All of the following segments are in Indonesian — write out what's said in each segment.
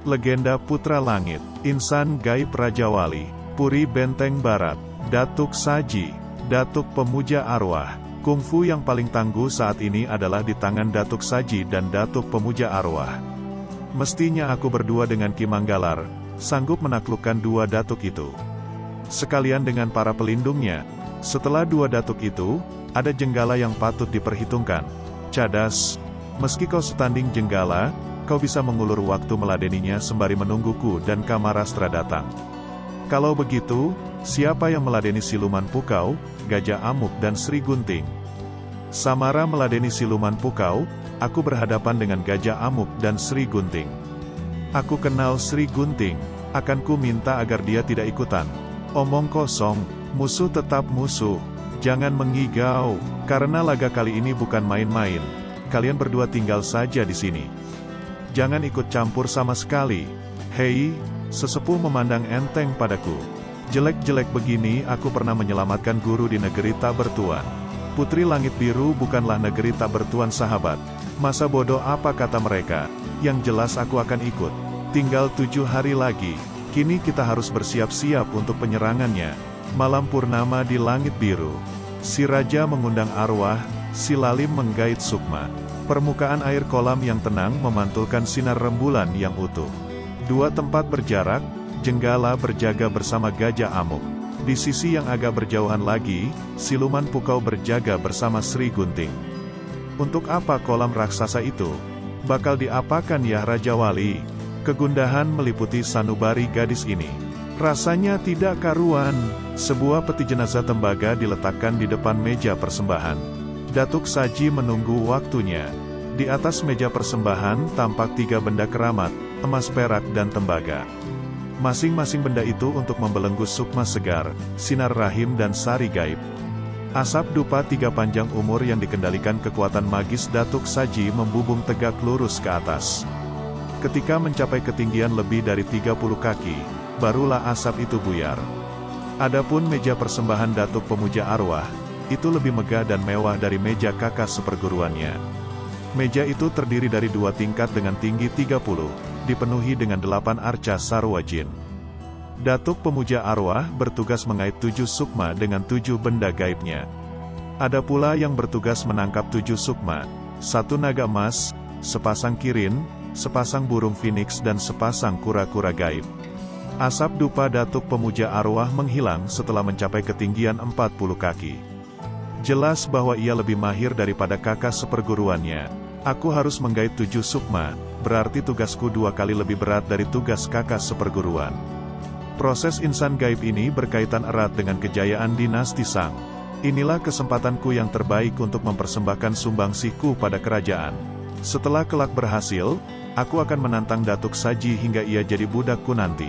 Legenda Putra Langit, Insan Gaib Raja Wali, Puri Benteng Barat, Datuk Saji, Datuk Pemuja Arwah. Kungfu yang paling tangguh saat ini adalah di tangan Datuk Saji dan Datuk Pemuja Arwah. Mestinya aku berdua dengan Ki Manggalar, sanggup menaklukkan dua datuk itu. Sekalian dengan para pelindungnya. Setelah dua datuk itu, ada Jenggala yang patut diperhitungkan. Cadas, meski kau setanding Jenggala, kau bisa mengulur waktu meladeninya sembari menungguku dan Kamarastra datang. Kalau begitu, siapa yang meladeni Siluman Pukau, Gajah Amuk dan Sri Gunting? Samara meladeni Siluman Pukau, aku berhadapan dengan Gajah Amuk dan Sri Gunting. Aku kenal Sri Gunting, akan ku minta agar dia tidak ikutan. Omong kosong, musuh tetap musuh. Jangan mengigau, karena laga kali ini bukan main-main. Kalian berdua tinggal saja di sini. Jangan ikut campur sama sekali. Hei, sesepuh memandang enteng padaku. Jelek-jelek begini aku pernah menyelamatkan guru di negeri tak bertuan. Putri Langit Biru bukanlah negeri tak bertuan sahabat. Masa bodoh apa kata mereka, yang jelas aku akan ikut. Tinggal 7 hari lagi, kini kita harus bersiap-siap untuk penyerangannya. Malam purnama di Langit Biru. Si Raja mengundang arwah, si Lalim menggait sukma. Permukaan air kolam yang tenang memantulkan sinar rembulan yang utuh. Dua tempat berjarak, Jenggala berjaga bersama Gajah Amuk. Di sisi yang agak berjauhan lagi, Siluman Pukau berjaga bersama Sri Gunting. Untuk apa kolam raksasa itu? Bakal diapakan ya Raja Wali? Kegundahan meliputi sanubari gadis ini. Rasanya tidak karuan. Sebuah peti jenazah tembaga diletakkan di depan meja persembahan. Datuk Saji menunggu waktunya. Di atas meja persembahan tampak 3 benda keramat, emas perak dan tembaga. Masing-masing benda itu untuk membelenggu sukma segar, sinar rahim dan sari gaib. Asap dupa 3 panjang umur yang dikendalikan kekuatan magis Datuk Saji membubung tegak lurus ke atas. Ketika mencapai ketinggian lebih dari 30 kaki, barulah asap itu buyar. Adapun meja persembahan Datuk Pemuja Arwah, itu lebih megah dan mewah dari meja kakak seperguruannya. Meja itu terdiri dari 2 tingkat dengan tinggi 30, dipenuhi dengan 8 arca sarwa jin. Datuk Pemuja Arwah bertugas mengait 7 sukma dengan 7 benda gaibnya. Ada pula yang bertugas menangkap 7 sukma, 1 naga emas, sepasang kirin, sepasang burung phoenix dan sepasang kura-kura gaib. Asap dupa Datuk Pemuja Arwah menghilang setelah mencapai ketinggian 40 kaki. Jelas bahwa ia lebih mahir daripada kakak seperguruannya. Aku harus menggait 7 sukma, berarti tugasku 2 kali lebih berat dari tugas kakak seperguruan. Proses insan gaib ini berkaitan erat dengan kejayaan dinasti Sang. Inilah kesempatanku yang terbaik untuk mempersembahkan sumbangsihku pada kerajaan. Setelah kelak berhasil, aku akan menantang Datuk Saji hingga ia jadi budakku nanti.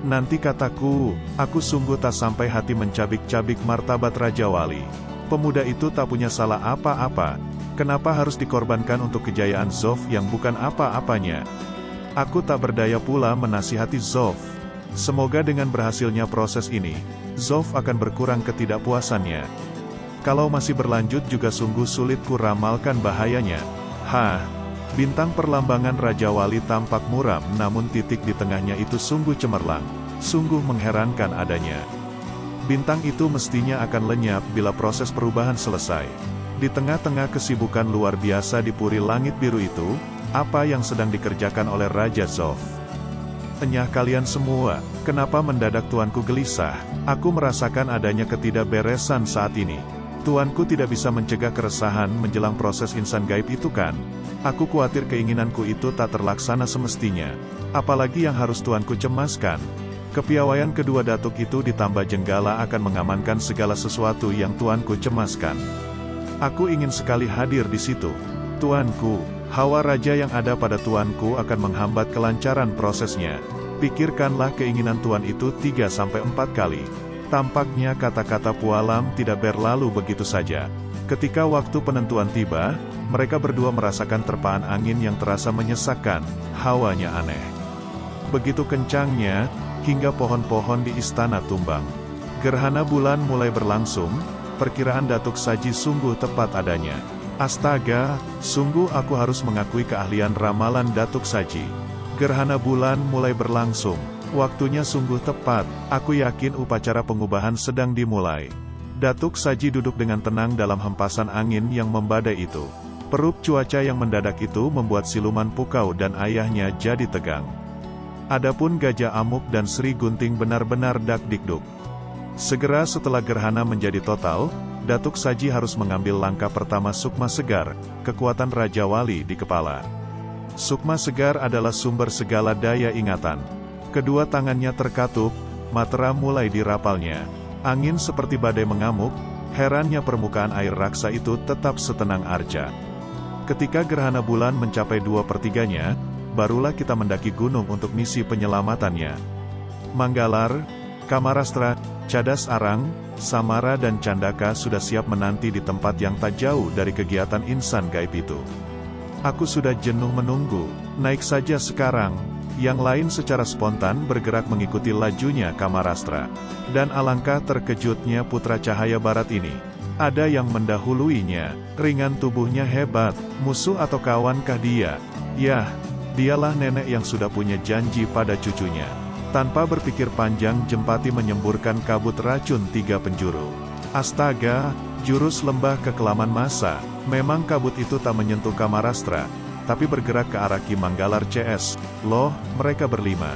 Nanti kataku, aku sungguh tak sampai hati mencabik-cabik martabat Raja Wali. Pemuda itu tak punya salah apa-apa. Kenapa harus dikorbankan untuk kejayaan Zof yang bukan apa-apanya? Aku tak berdaya pula menasihati Zof. Semoga dengan berhasilnya proses ini, Zof akan berkurang ketidakpuasannya. Kalau masih berlanjut juga sungguh sulit ku ramalkan bahayanya. Bintang perlambangan Raja Wali tampak muram, namun titik di tengahnya itu sungguh cemerlang. Sungguh mengherankan adanya. Bintang itu mestinya akan lenyap bila proses perubahan selesai. Di tengah-tengah kesibukan luar biasa di Puri Langit Biru itu, apa yang sedang dikerjakan oleh Raja Zof? Enyah kalian semua, kenapa mendadak tuanku gelisah? Aku merasakan adanya ketidakberesan saat ini. Tuanku tidak bisa mencegah keresahan menjelang proses insan gaib itu kan? Aku khawatir keinginanku itu tak terlaksana semestinya. Apalagi yang harus tuanku cemaskan? Kepiawaian kedua datuk itu ditambah Jenggala akan mengamankan segala sesuatu yang tuanku cemaskan. Aku ingin sekali hadir di situ. Tuanku, hawa raja yang ada pada tuanku akan menghambat kelancaran prosesnya. Pikirkanlah keinginan tuan itu 3-4 kali. Tampaknya kata-kata Pualam tidak berlalu begitu saja. Ketika waktu penentuan tiba, mereka berdua merasakan terpaan angin yang terasa menyesakkan, hawanya aneh. Begitu kencangnya, hingga pohon-pohon di istana tumbang. Gerhana bulan mulai berlangsung, perkiraan Datuk Saji sungguh tepat adanya. Astaga, sungguh aku harus mengakui keahlian ramalan Datuk Saji. Gerhana bulan mulai berlangsung. Waktunya sungguh tepat, aku yakin upacara pengubahan sedang dimulai. Datuk Saji duduk dengan tenang dalam hempasan angin yang membadai itu. Peruk cuaca yang mendadak itu membuat siluman Pukau dan ayahnya jadi tegang. Adapun Gajah Amuk dan Sri Gunting benar-benar dak-dikduk. Segera setelah gerhana menjadi total, Datuk Saji harus mengambil langkah pertama Sukma Segar, kekuatan Raja Wali di kepala. Sukma Segar adalah sumber segala daya ingatan. Kedua tangannya terkatup, matera mulai dirapalnya. Angin seperti badai mengamuk, herannya permukaan air raksa itu tetap setenang arca. Ketika gerhana bulan mencapai 2/3-nya, barulah kita mendaki gunung untuk misi penyelamatannya. Manggalar, Kamarastra, Cadas Arang, Samara dan Candaka sudah siap menanti di tempat yang tak jauh dari kegiatan insan gaib itu. Aku sudah jenuh menunggu, naik saja sekarang. Yang lain secara spontan bergerak mengikuti lajunya Kamarastra. Dan alangkah terkejutnya putra cahaya barat ini. Ada yang mendahuluinya, ringan tubuhnya hebat, musuh atau kawankah dia? Yah, dialah nenek yang sudah punya janji pada cucunya. Tanpa berpikir panjang Jempati menyemburkan kabut racun 3 penjuru. Astaga, jurus lembah kekelaman masa. Memang kabut itu tak menyentuh Kamarastra, tapi bergerak ke arah Ki Manggalar CS. Loh, mereka berlima.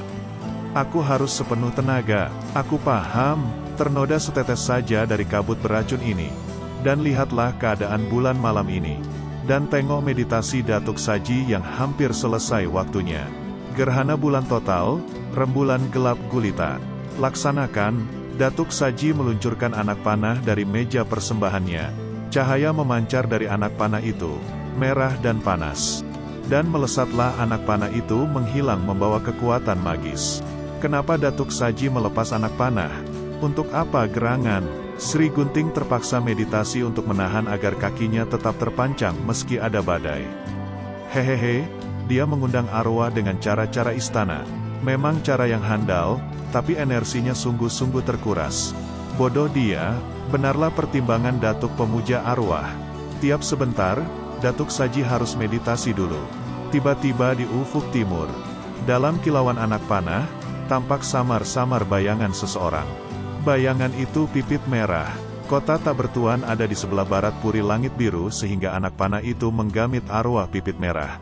Aku harus sepenuh tenaga. Aku paham, ternoda setetes saja dari kabut beracun ini. Dan lihatlah keadaan bulan malam ini. Dan tengok meditasi Datuk Saji yang hampir selesai waktunya. Gerhana bulan total, rembulan gelap gulita. Laksanakan. Datuk Saji meluncurkan anak panah dari meja persembahannya. Cahaya memancar dari anak panah itu, merah dan panas. Dan melesatlah anak panah itu menghilang membawa kekuatan magis. Kenapa Datuk Saji melepas anak panah? Untuk apa gerangan? Sri Gunting terpaksa meditasi untuk menahan agar kakinya tetap terpancang meski ada badai. Hehehe, dia mengundang arwah dengan cara-cara istana. Memang cara yang handal, tapi energinya sungguh-sungguh terkuras. Bodoh dia, benarlah pertimbangan Datuk pemuja arwah. Tiap sebentar, Datuk Saji harus meditasi dulu. Tiba-tiba di ufuk timur, dalam kilauan anak panah, tampak samar-samar bayangan seseorang. Bayangan itu pipit merah. Kota tak bertuan ada di sebelah barat puri langit biru sehingga anak panah itu menggamit arwah pipit merah.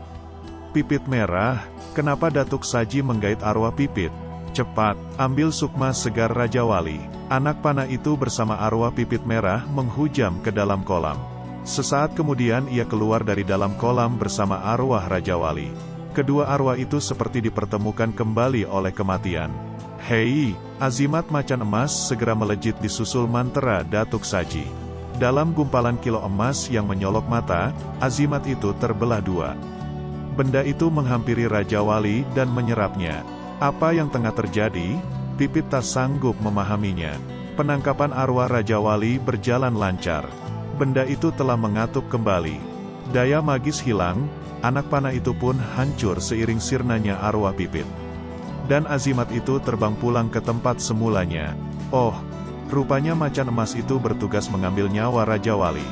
Pipit merah, kenapa Datuk Saji menggait arwah pipit? Cepat, ambil Sukma Segar Raja Wali. Anak panah itu bersama arwah pipit merah menghujam ke dalam kolam. Sesaat kemudian ia keluar dari dalam kolam bersama arwah Raja Wali. Kedua arwah itu seperti dipertemukan kembali oleh kematian. Hei, azimat macan emas segera melejit disusul mantera Datuk Saji. Dalam gumpalan kilo emas yang menyolok mata, azimat itu terbelah 2. Benda itu menghampiri Raja Wali dan menyerapnya. Apa yang tengah terjadi? Pipit tak sanggup memahaminya. Penangkapan arwah Raja Wali berjalan lancar. Benda itu telah mengatup kembali. Daya magis hilang, anak panah itu pun hancur seiring sirnanya arwah pipit. Dan azimat itu terbang pulang ke tempat semulanya. Oh, rupanya macan emas itu bertugas mengambil nyawa Raja Wali.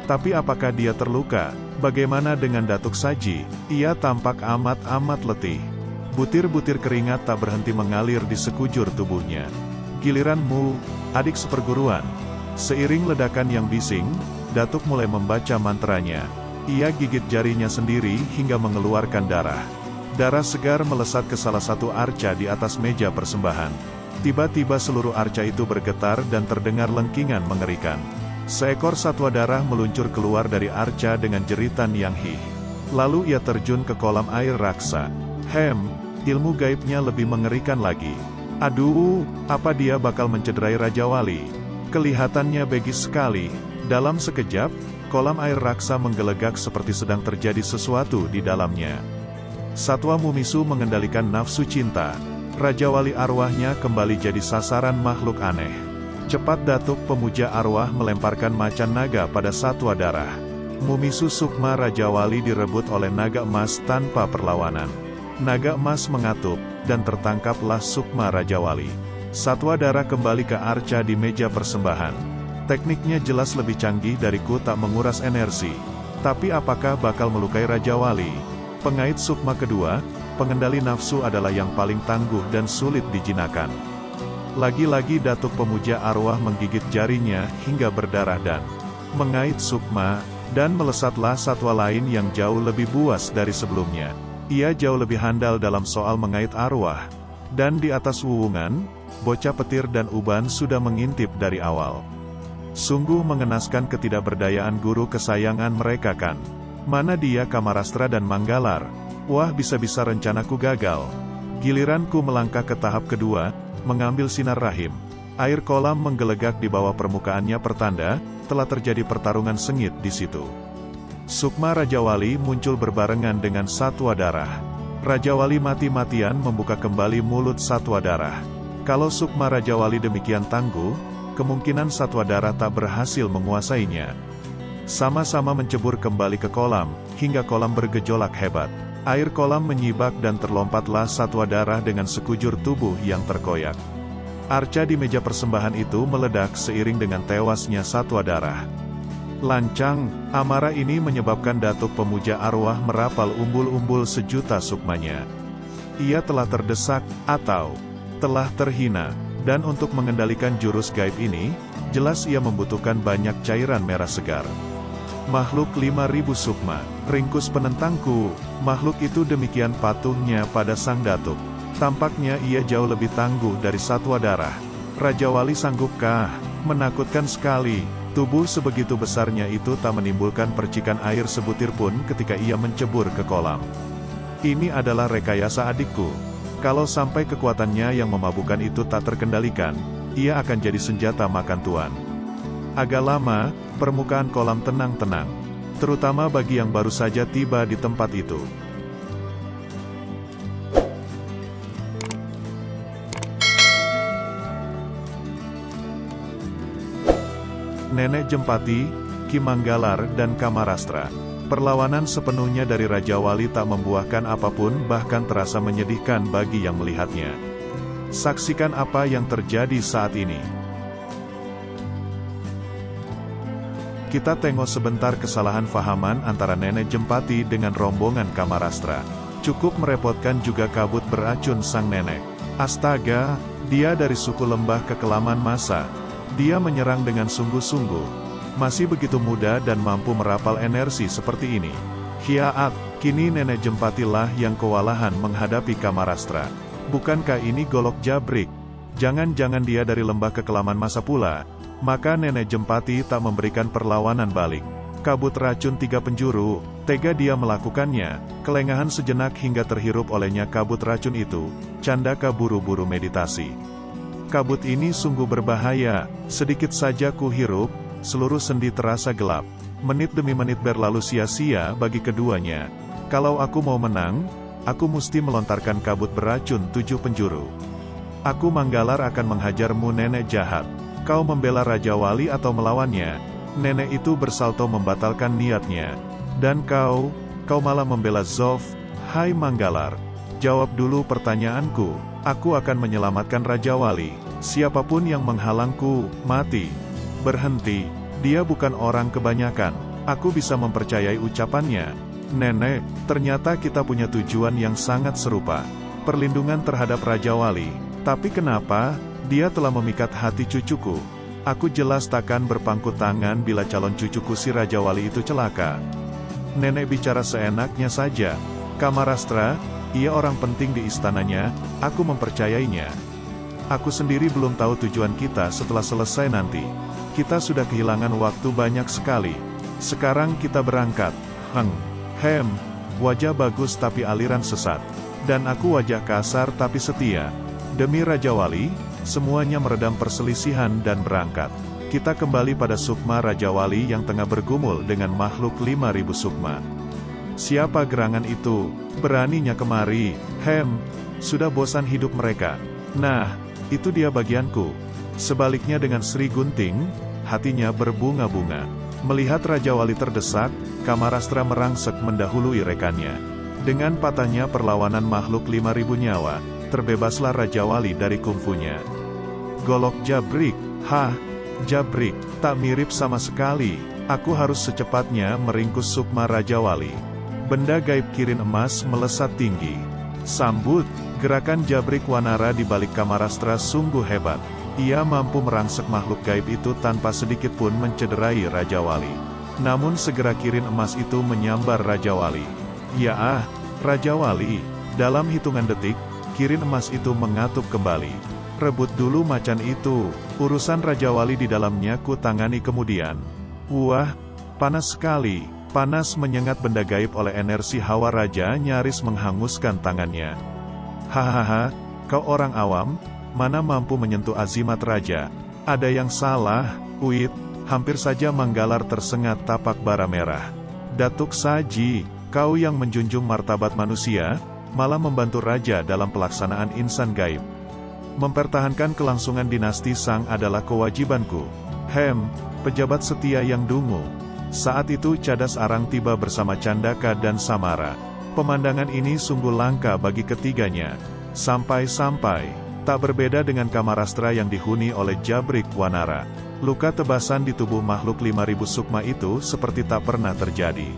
Tapi apakah dia terluka? Bagaimana dengan Datuk Saji? Ia tampak amat-amat letih. Butir-butir keringat tak berhenti mengalir di sekujur tubuhnya. Giliranmu, adik seperguruan. Seiring ledakan yang bising, Datuk mulai membaca mantranya. Ia gigit jarinya sendiri hingga mengeluarkan darah. Darah segar melesat ke salah satu arca di atas meja persembahan. Tiba-tiba seluruh arca itu bergetar dan terdengar lengkingan mengerikan. Seekor satwa darah meluncur keluar dari arca dengan jeritan yang hih. Lalu ia terjun ke kolam air raksa. Ilmu gaibnya lebih mengerikan lagi. Aduh, apa dia bakal mencederai Raja Wali? Kelihatannya begis sekali. Dalam sekejap, kolam air raksa menggelegak seperti sedang terjadi sesuatu di dalamnya. Satwa Mumisu mengendalikan nafsu cinta. Raja Wali arwahnya kembali jadi sasaran makhluk aneh. Cepat Datuk pemuja arwah melemparkan macan naga pada satwa darah. Mumisu Sukma Raja Wali direbut oleh naga emas tanpa perlawanan. Naga emas mengatup, dan tertangkaplah Sukma Raja Wali. Satwa darah kembali ke arca di meja persembahan. Tekniknya jelas lebih canggih dariku tak menguras energi. Tapi apakah bakal melukai Raja Wali? Pengait Sukma kedua, pengendali nafsu adalah yang paling tangguh dan sulit dijinakan. Lagi-lagi Datuk Pemuja Arwah menggigit jarinya hingga berdarah dan mengait sukma, dan melesatlah satwa lain yang jauh lebih buas dari sebelumnya. Ia jauh lebih handal dalam soal mengait arwah. Dan di atas wuwungan, bocah petir dan uban sudah mengintip dari awal. Sungguh mengenaskan ketidakberdayaan guru kesayangan mereka kan. Mana dia Kamarastra dan Manggalar? Wah, bisa-bisa rencanaku gagal. Giliranku melangkah ke tahap kedua, mengambil sinar rahim. Air kolam menggelegak di bawah permukaannya, pertanda telah terjadi pertarungan sengit di situ. Sukma Raja Wali muncul berbarengan dengan Satwa Darah. Raja Wali mati-matian membuka kembali mulut Satwa Darah. Kalau Sukma Raja Wali demikian tangguh, kemungkinan Satwa Darah tak berhasil menguasainya. Sama-sama mencebur kembali ke kolam, hingga kolam bergejolak hebat. Air kolam menyibak dan terlompatlah Satwa Darah dengan sekujur tubuh yang terkoyak. Arca di meja persembahan itu meledak seiring dengan tewasnya Satwa Darah. Lancang, amarah ini menyebabkan Datuk Pemuja Arwah merapal umbul-umbul sejuta sukmanya. Ia telah terdesak, atau telah terhina, dan untuk mengendalikan jurus gaib ini, jelas ia membutuhkan banyak cairan merah segar. Makhluk 5.000 sukma, ringkus penentangku. Makhluk itu demikian patuhnya pada sang datuk. Tampaknya ia jauh lebih tangguh dari Satwa Darah. Raja Wali sanggupkah? Menakutkan sekali. Tubuh sebegitu besarnya itu tak menimbulkan percikan air sebutir pun ketika ia mencebur ke kolam. Ini adalah rekayasa adikku. Kalau sampai kekuatannya yang memabukkan itu tak terkendalikan, ia akan jadi senjata makan tuan. Agak lama, permukaan kolam tenang-tenang. Terutama bagi yang baru saja tiba di tempat itu. Nenek Jempati, Ki Manggalar dan Kamarastra. Perlawanan sepenuhnya dari Raja Wali tak membuahkan apapun, bahkan terasa menyedihkan bagi yang melihatnya. Saksikan apa yang terjadi saat ini. Kita tengok sebentar kesalahan fahaman antara Nenek Jempati dengan rombongan Kamarastra. Cukup merepotkan juga kabut beracun sang nenek. Astaga, dia dari suku lembah kekelaman masa. Dia menyerang dengan sungguh-sungguh. Masih begitu muda dan mampu merapal energi seperti ini. Hiaat, kini Nenek Jempatilah yang kewalahan menghadapi Kamarastra. Bukankah ini golok jabrik? Jangan-jangan dia dari lembah kekelaman masa pula. Maka Nenek Jempati tak memberikan perlawanan balik. Kabut racun 3 penjuru, tega dia melakukannya. Kelengahan sejenak hingga terhirup olehnya kabut racun itu. Candaka buru-buru meditasi. Kabut ini sungguh berbahaya, sedikit saja ku hirup, seluruh sendi terasa gelap. Menit demi menit berlalu sia-sia bagi keduanya. Kalau aku mau menang, aku mesti melontarkan kabut beracun 7 penjuru. Aku Manggalar akan menghajarmu nenek jahat. Kau membela Raja Wali atau melawannya? Nenek itu bersalto membatalkan niatnya. Dan kau malah membela Zof. Hai Manggalar, jawab dulu pertanyaanku. Aku akan menyelamatkan Raja Wali. Siapapun yang menghalangku, mati. Berhenti, dia bukan orang kebanyakan. Aku bisa mempercayai ucapannya. Nenek, ternyata kita punya tujuan yang sangat serupa. Perlindungan terhadap Raja Wali. Tapi kenapa, dia telah memikat hati cucuku. Aku jelas takkan berpangku tangan bila calon cucuku si Raja Wali itu celaka. Nenek bicara seenaknya saja. Kamarastra, ia orang penting di istananya, aku mempercayainya. Aku sendiri belum tahu tujuan kita setelah selesai nanti. Kita sudah kehilangan waktu banyak sekali. Sekarang kita berangkat. Wajah bagus tapi aliran sesat. Dan aku wajah kasar tapi setia. Demi Raja Wali, semuanya meredam perselisihan dan berangkat. Kita kembali pada Sukma Raja Wali yang tengah bergumul dengan makhluk 5.000 Sukma. Siapa gerangan itu? Beraninya kemari. Sudah bosan hidup mereka. Nah, itu dia bagianku. Sebaliknya dengan Sri Gunting, hatinya berbunga-bunga. Melihat Raja Wali terdesak, Kamarastra merangsek mendahului rekannya. Dengan patahnya perlawanan makhluk 5.000 nyawa, terbebaslah Raja Wali dari kungfunya. Golok jabrik, jabrik, tak mirip sama sekali. Aku harus secepatnya meringkus Sukma Raja Wali. Benda gaib kirin emas melesat tinggi. Sambut, gerakan Jabrik Wanara di balik Kamarastra sungguh hebat. Ia mampu merangsek makhluk gaib itu tanpa sedikit pun mencederai Raja Wali. Namun segera kirin emas itu menyambar Raja Wali. Ya Raja Wali, dalam hitungan detik, kirin emas itu mengatup kembali. Rebut dulu macan itu, urusan Raja Wali di dalamnya ku tangani kemudian. Wah, panas sekali, panas menyengat benda gaib oleh energi hawa raja nyaris menghanguskan tangannya. Hahaha, kau orang awam, mana mampu menyentuh azimat raja? Ada yang salah, Uit, hampir saja Manggalar tersengat tapak bara merah. Datuk Saji, kau yang menjunjung martabat manusia, malah membantu raja dalam pelaksanaan insan gaib. Mempertahankan kelangsungan dinasti Sang adalah kewajibanku. Pejabat setia yang dungu. Saat itu Cadas Arang tiba bersama Candaka dan Samara. Pemandangan ini sungguh langka bagi ketiganya. Sampai-sampai, tak berbeda dengan Kamarastra yang dihuni oleh Jabrik Wanara. Luka tebasan di tubuh makhluk 5000 sukma itu seperti tak pernah terjadi.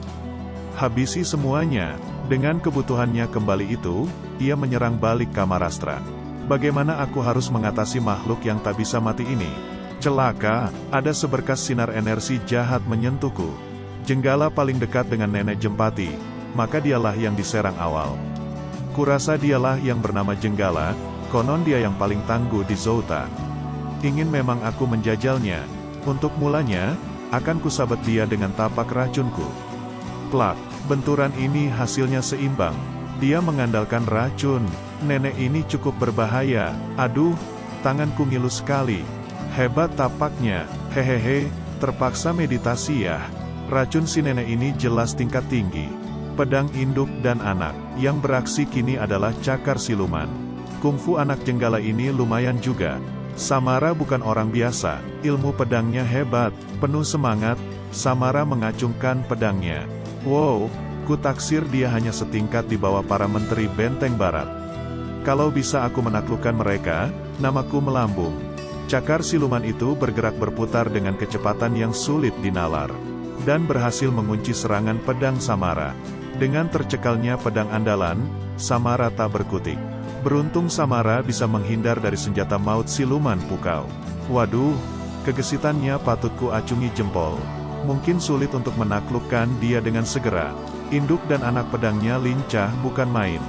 Habisi semuanya, dengan kebutuhannya kembali itu, ia menyerang balik Kamarastra. Bagaimana aku harus mengatasi makhluk yang tak bisa mati ini? Celaka, ada seberkas sinar energi jahat menyentuhku. Jenggala paling dekat dengan Nenek Jempati, maka dialah yang diserang awal. Kurasa dialah yang bernama Jenggala, konon dia yang paling tangguh di Zouta. Ingin memang aku menjajalnya. Untuk mulanya, akan kusabet dia dengan tapak racunku. Plak, benturan ini hasilnya seimbang. Dia mengandalkan racun. Nenek ini cukup berbahaya. Aduh, tanganku ngilu sekali. Hebat tapaknya, hehehe, terpaksa meditasi ya. Racun si nenek ini jelas tingkat tinggi. Pedang induk dan anak, yang beraksi kini adalah cakar siluman. Kungfu anak Jenggala ini lumayan juga. Samara bukan orang biasa, ilmu pedangnya hebat, penuh semangat. Samara mengacungkan pedangnya. Wow, ku taksir dia hanya setingkat di bawah para menteri Benteng Barat. Kalau bisa aku menaklukkan mereka, namaku melambung. Cakar siluman itu bergerak berputar dengan kecepatan yang sulit dinalar, dan berhasil mengunci serangan pedang Samara. Dengan tercekalnya pedang andalan, Samara tak berkutik. Beruntung Samara bisa menghindar dari senjata maut siluman pukau. Waduh, kegesitannya patut ku acungi jempol. Mungkin sulit untuk menaklukkan dia dengan segera. Induk dan anak pedangnya lincah bukan main.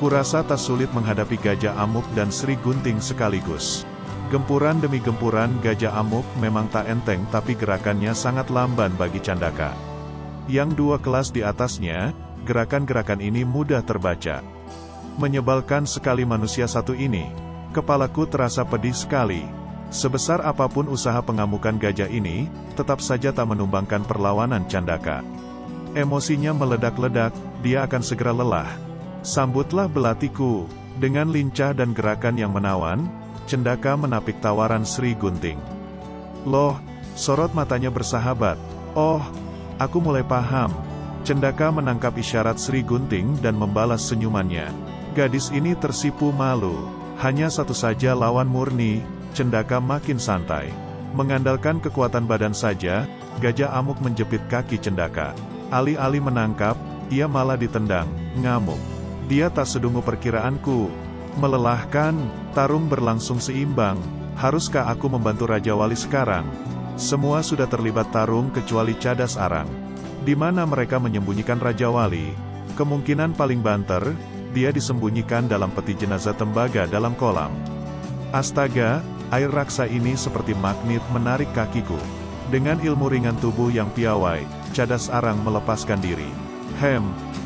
Kurasa tak sulit menghadapi Gajah Amuk dan Sri Gunting sekaligus. Gempuran demi gempuran Gajah Amuk memang tak enteng, tapi gerakannya sangat lamban bagi Candaka. Yang dua kelas di atasnya, gerakan-gerakan ini mudah terbaca. Menyebalkan sekali manusia satu ini. Kepalaku terasa pedih sekali. Sebesar apapun usaha pengamukan gajah ini, tetap saja tak menumbangkan perlawanan Candaka. Emosinya meledak-ledak, dia akan segera lelah. Sambutlah belatiku. Dengan lincah dan gerakan yang menawan, Candaka menapik tawaran Sri Gunting. Loh, sorot matanya bersahabat. Oh, aku mulai paham. Candaka menangkap isyarat Sri Gunting dan membalas senyumannya. Gadis ini tersipu malu. Hanya satu saja lawan murni. Candaka makin santai. Mengandalkan kekuatan badan saja, Gajah Amuk menjepit kaki Candaka. Alih-alih menangkap, ia malah ditendang, ngamuk. Dia tak sedungu perkiraanku. Melelahkan, tarung berlangsung seimbang. Haruskah aku membantu Raja Wali sekarang? Semua sudah terlibat tarung kecuali Cadas Arang. Di mana mereka menyembunyikan Raja Wali? Kemungkinan paling banter, dia disembunyikan dalam peti jenazah tembaga dalam kolam. Astaga, air raksa ini seperti magnet menarik kakiku. Dengan ilmu ringan tubuh yang piawai, Cadas Arang melepaskan diri.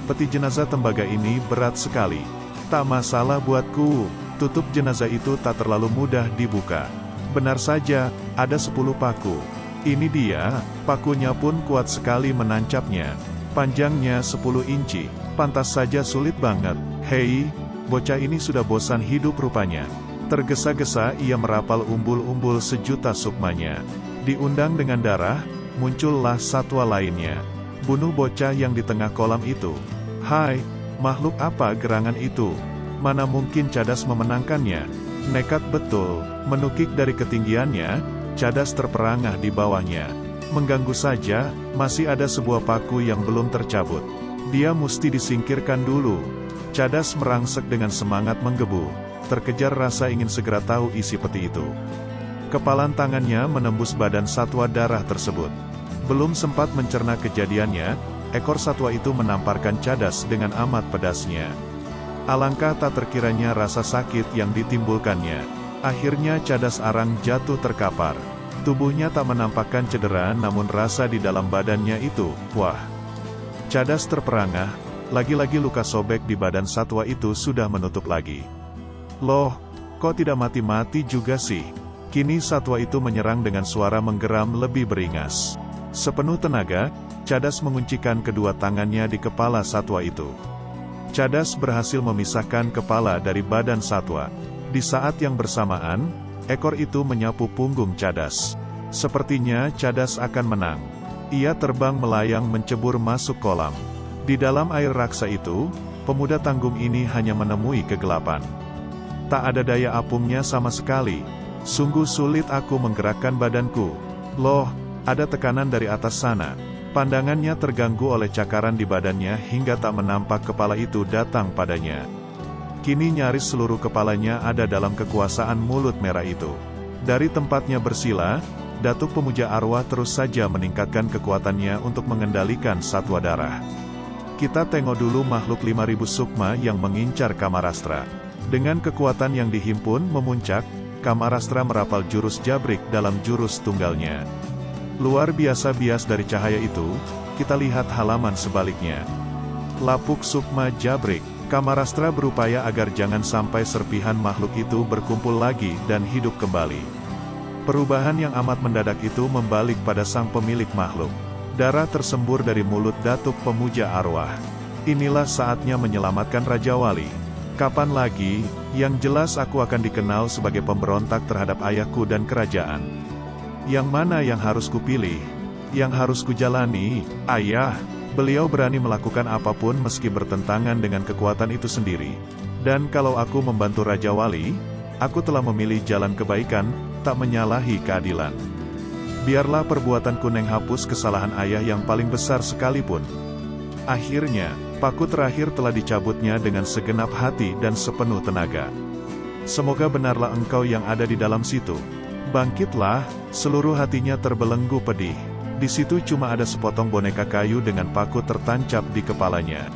Peti jenazah tembaga ini berat sekali. Tak masalah buatku, tutup jenazah itu tak terlalu mudah dibuka. Benar saja, ada 10 paku. Ini dia, pakunya pun kuat sekali menancapnya. Panjangnya 10 inci, pantas saja sulit banget. Hei, bocah ini sudah bosan hidup rupanya. Tergesa-gesa ia merapal umbul-umbul sejuta sukmanya. Diundang dengan darah, muncullah satwa lainnya. Bunuh bocah yang di tengah kolam itu. Hai, makhluk apa gerangan itu? Mana mungkin Cadas memenangkannya? Nekat betul, menukik dari ketinggiannya, Cadas terperangah di bawahnya. Mengganggu saja, masih ada sebuah paku yang belum tercabut. Dia mesti disingkirkan dulu. Cadas merangsek dengan semangat menggebu, terkejar rasa ingin segera tahu isi peti itu. Kepalan tangannya menembus badan satwa darah tersebut. Belum sempat mencerna kejadiannya, ekor satwa itu menamparkan Cadas dengan amat pedasnya. Alangkah tak terkiranya rasa sakit yang ditimbulkannya. Akhirnya Cadas Arang jatuh terkapar. Tubuhnya tak menampakkan cedera, namun rasa di dalam badannya itu, wah. Cadas terperangah, lagi-lagi luka sobek di badan satwa itu sudah menutup lagi. Loh, kok tidak mati-mati juga sih? Kini satwa itu menyerang dengan suara menggeram lebih beringas. Sepenuh tenaga, Cadas menguncikan kedua tangannya di kepala satwa itu. Cadas berhasil memisahkan kepala dari badan satwa. Di saat yang bersamaan, ekor itu menyapu punggung Cadas. Sepertinya Cadas akan menang. Ia terbang melayang mencebur masuk kolam. Di dalam air raksa itu, pemuda tanggung ini hanya menemui kegelapan. Tak ada daya apungnya sama sekali. Sungguh sulit aku menggerakkan badanku. Loh, ada tekanan dari atas sana. Pandangannya terganggu oleh cakaran di badannya hingga tak menampak kepala itu datang padanya. Kini nyaris seluruh kepalanya ada dalam kekuasaan mulut merah itu. Dari tempatnya bersila, Datuk Pemuja Arwah terus saja meningkatkan kekuatannya untuk mengendalikan satwa darah. Kita tengok dulu makhluk 5000 sukma yang mengincar Kamarastra. Dengan kekuatan yang dihimpun memuncak, Kamarastra merapal jurus Jabrik dalam jurus tunggalnya. Luar biasa bias dari cahaya itu, kita lihat halaman sebaliknya. Lapuk Sukma Jabrik. Kamarastra berupaya agar jangan sampai serpihan makhluk itu berkumpul lagi dan hidup kembali. Perubahan yang amat mendadak itu membalik pada sang pemilik makhluk. Darah tersembur dari mulut Datuk Pemuja Arwah. Inilah saatnya menyelamatkan Raja Wali. Kapan lagi, yang jelas aku akan dikenal sebagai pemberontak terhadap ayahku dan kerajaan. Yang mana yang harus kupilih? Yang harus kujalani? Ayah, beliau berani melakukan apapun meski bertentangan dengan kekuatan itu sendiri. Dan kalau aku membantu Raja Wali, aku telah memilih jalan kebaikan, tak menyalahi keadilan. Biarlah perbuatanku menghapus kesalahan ayah yang paling besar sekalipun. Akhirnya, paku terakhir telah dicabutnya dengan segenap hati dan sepenuh tenaga. Semoga benarlah engkau yang ada di dalam situ. Bangkitlah, seluruh hatinya terbelenggu pedih. Di situ cuma ada sepotong boneka kayu dengan paku tertancap di kepalanya.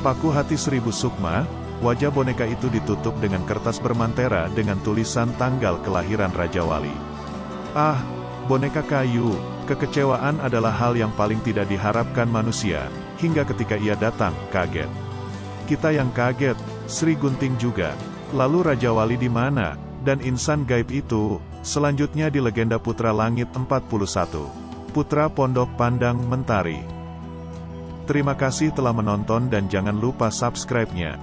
Paku hati 1000 sukma, wajah boneka itu ditutup dengan kertas bermantera dengan tulisan tanggal kelahiran Raja Wali. Ah, boneka kayu, kekecewaan adalah hal yang paling tidak diharapkan manusia, hingga ketika ia datang, kaget. Kita yang kaget, Sri Gunting juga. Lalu Raja Wali di mana? Dan insan gaib itu, selanjutnya di legenda Putra Langit 41. Putra Pondok Pandang Mentari. Terima kasih telah menonton dan jangan lupa subscribe-nya.